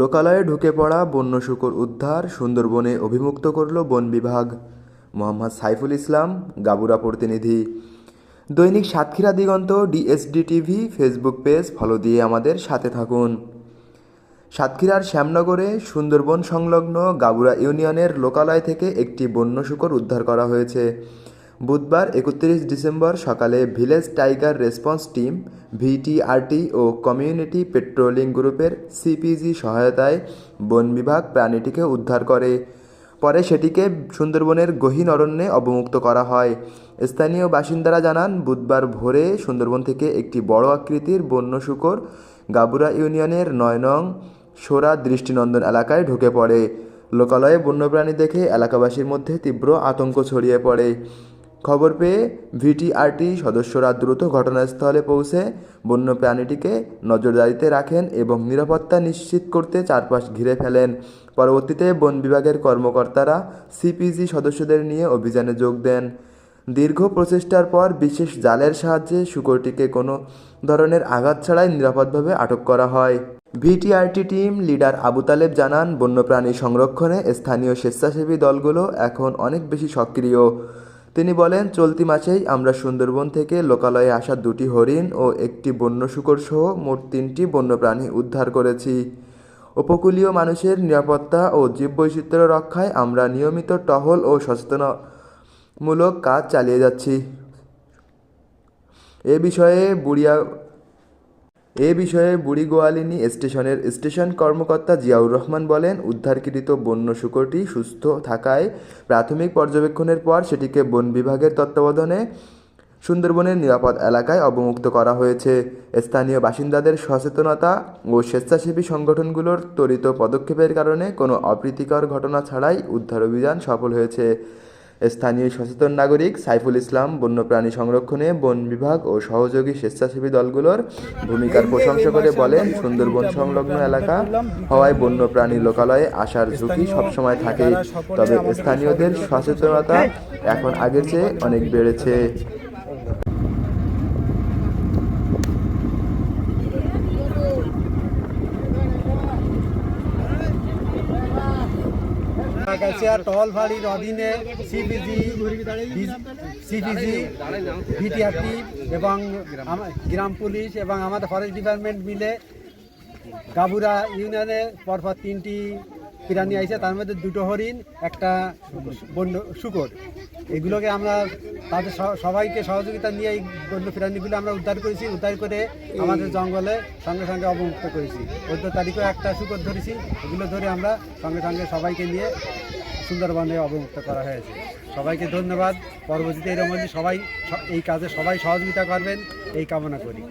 লোকালয়ে ঢুকে পড়া বন্য শূকর উদ্ধার, সুন্দরবনে অভিমুক্ত করল বন বিভাগ। মোহাম্মদ সাইফুল ইসলাম, গাবুরা প্রতিনিধি। দৈনিক Satkhira Diganta DSD TV Facebook page follow দিয়ে আমাদের সাথে থাকুন। সাতক্ষীরার শ্যামনগরে সুন্দরবন সংলগ্ন গাবুরা ইউনিয়নের লোকালয় থেকে একটি বন্য শূকর উদ্ধার করা হয়েছে। বুধবার 31 ডিসেম্বর সকালে ভিলেজ টাইগার রেসপন্স টিম ভিটিআরটি ও কমিউনিটি পেট্রোলিং গ্রুপের সিপিজি সহায়তায় বন বিভাগ প্রাণীটিকে উদ্ধার করে। পরে সেটিকে সুন্দরবনের গহীন অরণ্যে অবমুক্ত করা হয়। স্থানীয় বাসিন্দারা জানান, বুধবার ভোরে সুন্দরবন থেকে একটি বড় আকৃতির বন্য শূকর গাবুরা ইউনিয়নের ৯ নং সোরা দৃষ্টিনন্দন এলাকায় ঢুকে পড়ে। লোকালয়ে বন্যপ্রাণী দেখে এলাকাবাসীর মধ্যে তীব্র আতঙ্ক ছড়িয়ে পড়ে। খবর পেয়ে ভিটিআরটি সদস্যরা দ্রুত ঘটনাস্থলে পৌঁছে বন্যপ্রাণীটিকে নজরদারিতে রাখেন এবং নিরাপত্তা নিশ্চিত করতে চারপাশ ঘিরে ফেলেন। পরবর্তীতে বন বিভাগের কর্মকর্তারা সিপিজি সদস্যদের নিয়ে অভিযানে যোগ দেন। দীর্ঘ প্রচেষ্টার পর বিশেষ জালের সাহায্যে শূকরটিকে কোনো ধরনের আঘাত ছাড়াই নিরাপদভাবে আটক করা হয়। ভিটিআরটি টিম লিডার আবু তালেব জানান, বন্যপ্রাণী সংরক্ষণে স্থানীয় স্বেচ্ছাসেবী দলগুলো এখন অনেক বেশি সক্রিয়। তিনি বলেন, চলতি মাসেই আমরা সুন্দরবন থেকে লোকালয়ে আসা 2টি হরিণ ও একটি বন্য শূকর সহ মোট 3টি বন্যপ্রাণী উদ্ধার করেছি। উপকূলীয় মানুষের নিরাপত্তা ও জীববৈচিত্র্য রক্ষায় আমরা নিয়মিত টহল ও সচেতনমূলক কাজ চালিয়ে যাচ্ছি। এ বিষয়ে বুড়িগোয়ালিনী স্টেশনের স্টেশন কর্মকর্তা জিয়াউর রহমান বলেন, উদ্ধারকৃত বন্য শূকরটি সুস্থ থাকায় প্রাথমিক পর্যবেক্ষণের পর সেটিকে বন বিভাগের তত্ত্বাবধানে সুন্দরবনের নিরাপদ এলাকায় অবমুক্ত করা হয়েছে। স্থানীয় বাসিন্দাদের সচেতনতা ও স্বেচ্ছাসেবী সংগঠনগুলোর ত্বরিত পদক্ষেপের কারণে কোনো অপ্রীতিকর ঘটনা ছাড়াই উদ্ধার অভিযান সফল হয়েছে। স্থানীয় সচেতন নাগরিক সাইফুল ইসলাম বন্যপ্রাণী সংরক্ষণে বন বিভাগ ও সহযোগী স্বেচ্ছাসেবী দলগুলোর ভূমিকার প্রশংসা করে বলেন, সুন্দরবন সংলগ্ন এলাকা হওয়ায় বন্যপ্রাণী লোকালয়ে আসার ঝুঁকি সবসময় থাকে, তবে স্থানীয়দের সচেতনতা এখন আগের চেয়ে অনেক বেড়েছে। আগাছিয়া টহল ফাঁড়ির অধীনে সিপিজি, ভিটিআরটি এবং গ্রাম পুলিশ এবং আমাদের ফরেস্ট ডিপার্টমেন্ট মিলে গাবুরা ইউনিয়নে পরপর 3টি প্রাণী আইছে, তার মধ্যে 2টো হরিণ, একটা বন্য শূকর। এগুলোকে আমরা তাদের সবাইকে সহযোগিতা নিয়ে এই বন্য প্রাণীগুলো আমরা উদ্ধার করেছি। উদ্ধার করে আমাদের জঙ্গলে সঙ্গে সঙ্গে অবমুক্ত করেছি। 14 তারিখেও একটা শূকর ধরেছি। এগুলো ধরে আমরা সঙ্গে সঙ্গে সবাইকে নিয়ে সুন্দরবনে অবমুক্ত করা হয়েছে। সবাইকে ধন্যবাদ। পরবর্তীতে এরকম সবাই এই কাজে সবাই সহযোগিতা করবেন এই কামনা করি।